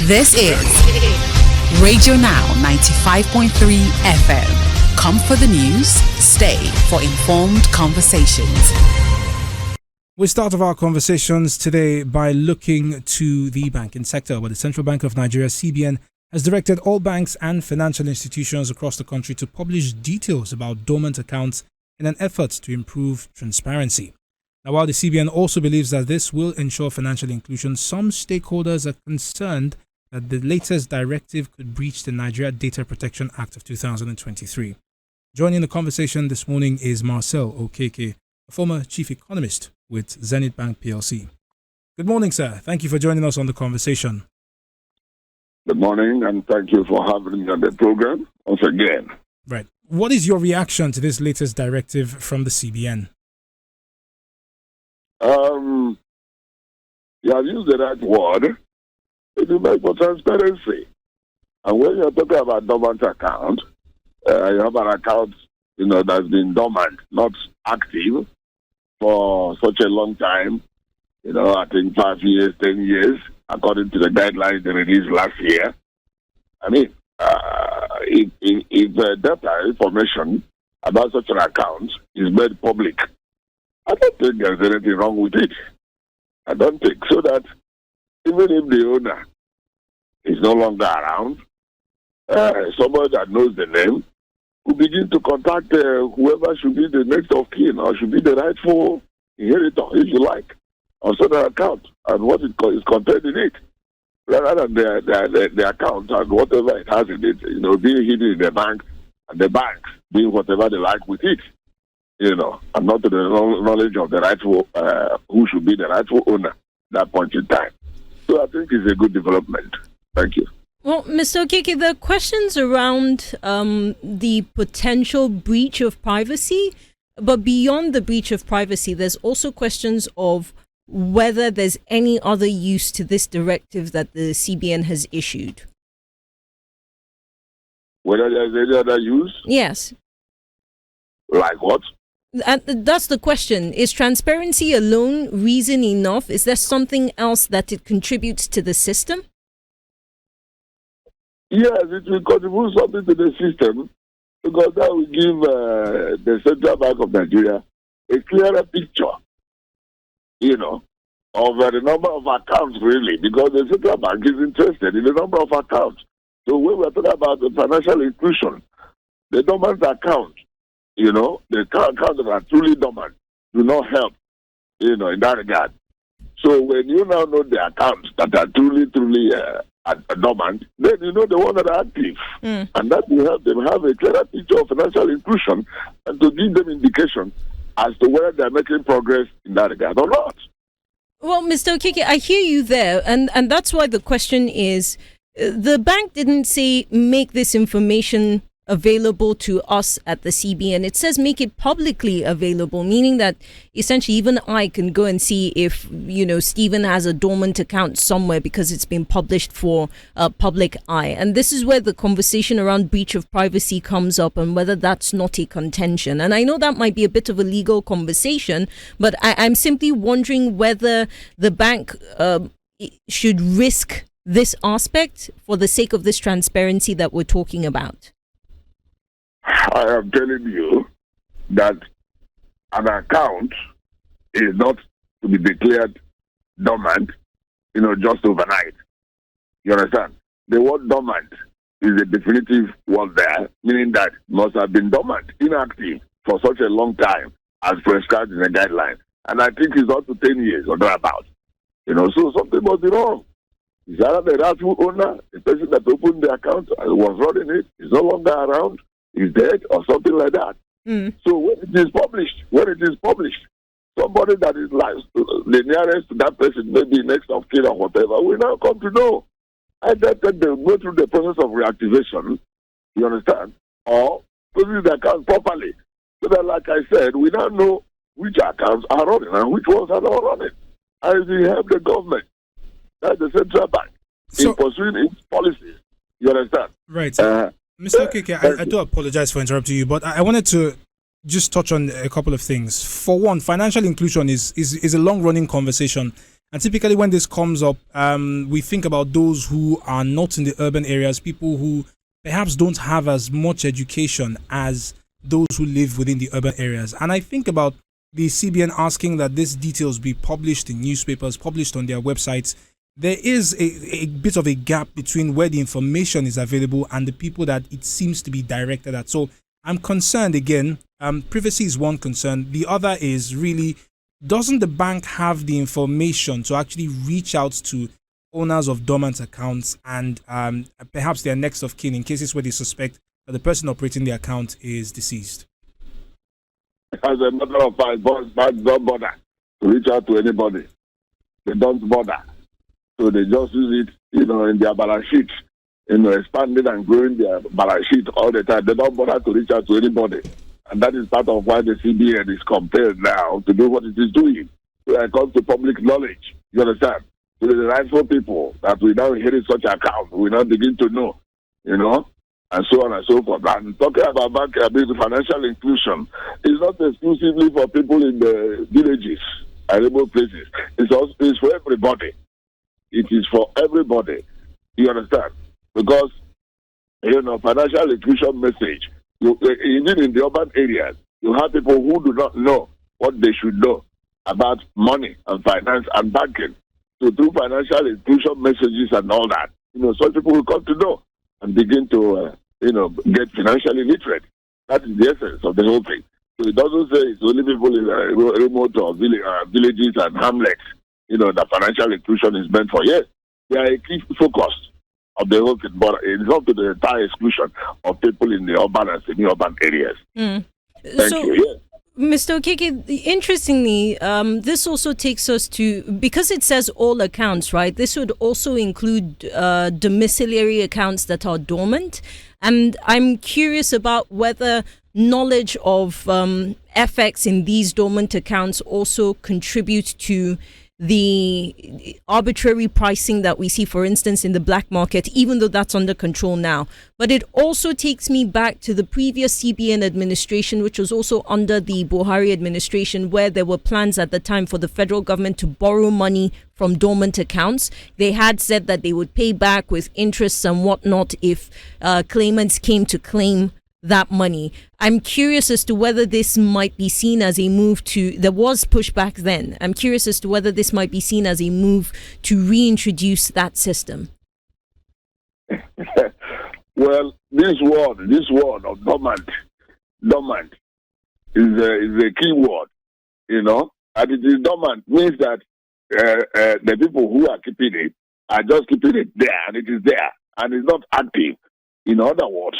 This is Radio Now 95.3 FM. Come for the news, stay for informed conversations. We start off our conversations today by looking to the banking sector, where the Central Bank of Nigeria, CBN, has directed all banks and financial institutions across the country to publish details about dormant accounts in an effort to improve transparency. Now, while the CBN also believes that this will ensure financial inclusion, some stakeholders are concerned that the latest directive could breach the Nigeria Data Protection Act of 2023. Joining the conversation this morning is Marcel Okeke, a former chief economist with Zenith Bank PLC. Good morning, sir. Thank you for joining us on the conversation. Good morning, and thank you for having me on the program once again. Right. What is your reaction to this latest directive from the CBN? You have used the right word. It will make for transparency. And when you're talking about dormant account, you have an account, that's been dormant, not active for such a long time. I think 5 years, 10 years, according to the guidelines they released last year. I mean, if data information about such an account is made public, I don't think there's anything wrong with it. I don't think so that even if the owner is no longer around, somebody that knows the name will begin to contact whoever should be the next of kin or should be the rightful inheritor, if you like, on such an account and what is contained in it, rather than the account and whatever it has in it, being hidden in the bank and the banks doing whatever they like with it, and not to the knowledge of the rightful, who should be the rightful owner at that point in time. So I think it's a good development. Thank you. Well, Mr. Okeke, the questions around the potential breach of privacy, but beyond the breach of privacy, there's also questions of whether there's any other use to this directive that the CBN has issued. Whether there's any other use? Yes. Like what? And that's the question. Is transparency alone reason enough? Is there something else that it contributes to the system? Yes, it will contribute something to the system because that will give the Central Bank of Nigeria a clearer picture, of the number of accounts really, because the Central Bank is interested in the number of accounts. So when we're talking about the financial inclusion, the dormant account, the accounts that are truly dormant do not help, in that regard. So when you now know the accounts that are truly dormant, then you know the ones that are active. And that will help them have a clearer picture of financial inclusion and to give them indication as to whether they're making progress in that regard or not. Well, Mr. Okeke, I hear you there. And that's why the question is, the bank didn't say make this information available to us at the CBN. It says make it publicly available, meaning that essentially even I can go and see if, Stephen has a dormant account somewhere because it's been published for public eye. And this is where the conversation around breach of privacy comes up and whether that's not a contention. And I know that might be a bit of a legal conversation, but I'm simply wondering whether the bank should risk this aspect for the sake of this transparency that we're talking about. I am telling you that an account is not to be declared dormant, just overnight. You understand? The word dormant is a definitive word there, meaning that it must have been dormant, inactive for such a long time as prescribed in the guideline. And I think it's up to 10 years or thereabouts. So something must be wrong. Is either the rightful owner, the person that opened the account and was running it, is no longer around, is dead or something like that. So when it is published, somebody that is like the nearest to that person, maybe next of kin or whatever, will now come to know. And then they go through the process of reactivation, you understand, or closing the account properly. So that, like I said, we now know which accounts are running and which ones are not running. And we help the government, that's the central bank, in pursuing its policies. You understand? Right. Mr. Okeke, I do apologize for interrupting you, but I wanted to just touch on a couple of things. For one, financial inclusion is a long-running conversation, And typically when this comes up, we think about those who are not in the urban areas, people who perhaps don't have as much education as those who live within the urban areas. And I think about the CBN asking that these details be published in newspapers, published on their websites. There is a bit of a gap between where the information is available and the people that it seems to be directed at. So I'm concerned again. Privacy is one concern. The other is really, doesn't the bank have the information to actually reach out to owners of dormant accounts and perhaps their next of kin in cases where they suspect that the person operating the account is deceased? As a matter of fact, banks don't bother to reach out to anybody. They don't bother. So they just use it, in their balance sheet, expanding and growing their balance sheet all the time. They don't bother to reach out to anybody. And that is part of why the CBN is compelled now to do what it is doing. When it comes to public knowledge, you understand? To the rightful people that we now inherit such account, we now begin to know, and so on and so forth. And talking about financial inclusion, it's not exclusively for people in the villages and remote places. It's for everybody. It is for everybody. You understand? Because, financial inclusion message, even in the urban areas, you have people who do not know what they should know about money and finance and banking. So through financial inclusion messages and all that, some people will come to know and begin to, get financially literate. That is the essence of the whole thing. So it doesn't say it's only people in remote or villages and hamlets, that financial inclusion is meant for. Yes, they are a key focus of the whole thing, but it's not to the entire exclusion of people in the urban and semi-urban areas. Thank you. Yes. Mr. Okeke, interestingly, this also takes us to, because it says all accounts, right? This would also include domiciliary accounts that are dormant. And I'm curious about whether knowledge of FX in these dormant accounts also contributes to the arbitrary pricing that we see, for instance, in the black market, even though that's under control now. But it also takes me back to the previous CBN administration, which was also under the Buhari administration, where there were plans at the time for the federal government to borrow money from dormant accounts. They had said that they would pay back with interests and whatnot if claimants came to claim that money. I'm curious as to whether this might be seen as a move to, there was pushback then. I'm curious as to whether this might be seen as a move to reintroduce that system. Well, this word of dormant is a key word, and it is dormant means that the people who are keeping it are just keeping it there, and it is there, and it's not active. In other words,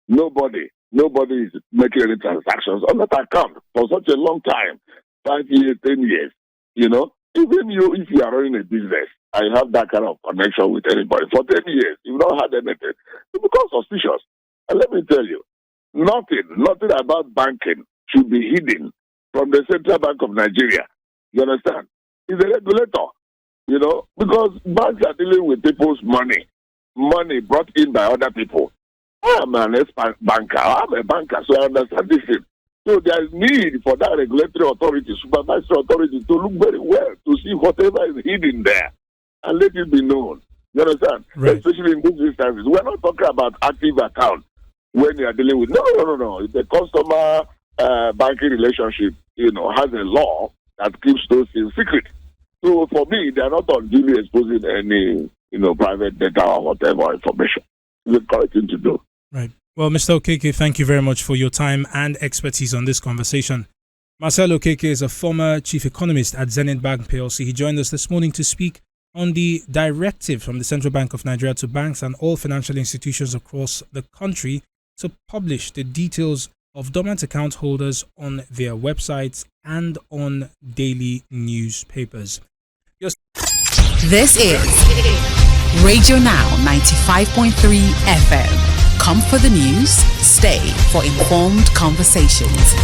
Nobody is making any transactions on that account for such a long time, 5 years, 10 years. Even you, if you are running a business, I have that kind of connection with anybody for 10 years. You've not had anything. It becomes suspicious. And let me tell you, nothing about banking should be hidden from the Central Bank of Nigeria. You understand? It's a regulator, because banks are dealing with people's money brought in by other people. I'm an banker. I'm a banker, so I understand this thing. So there is need for that regulatory authority, supervisory authority, to look very well to see whatever is hidden there and let it be known. You understand? Right. Especially in these instances. We're not talking about active accounts when you are dealing with. No. The customer banking relationship, has a law that keeps those things secret. So for me, they are not unduly exposing any, private data or whatever information. It's the correct thing to do. Right. Well, Mr. Okeke, thank you very much for your time and expertise on this conversation. Marcel Okeke is a former chief economist at Zenith Bank PLC. He joined us this morning to speak on the directive from the Central Bank of Nigeria to banks and all financial institutions across the country to publish the details of dormant account holders on their websites and on daily newspapers. This is Radio Now 95.3 FM. Come for the news, stay for informed conversations.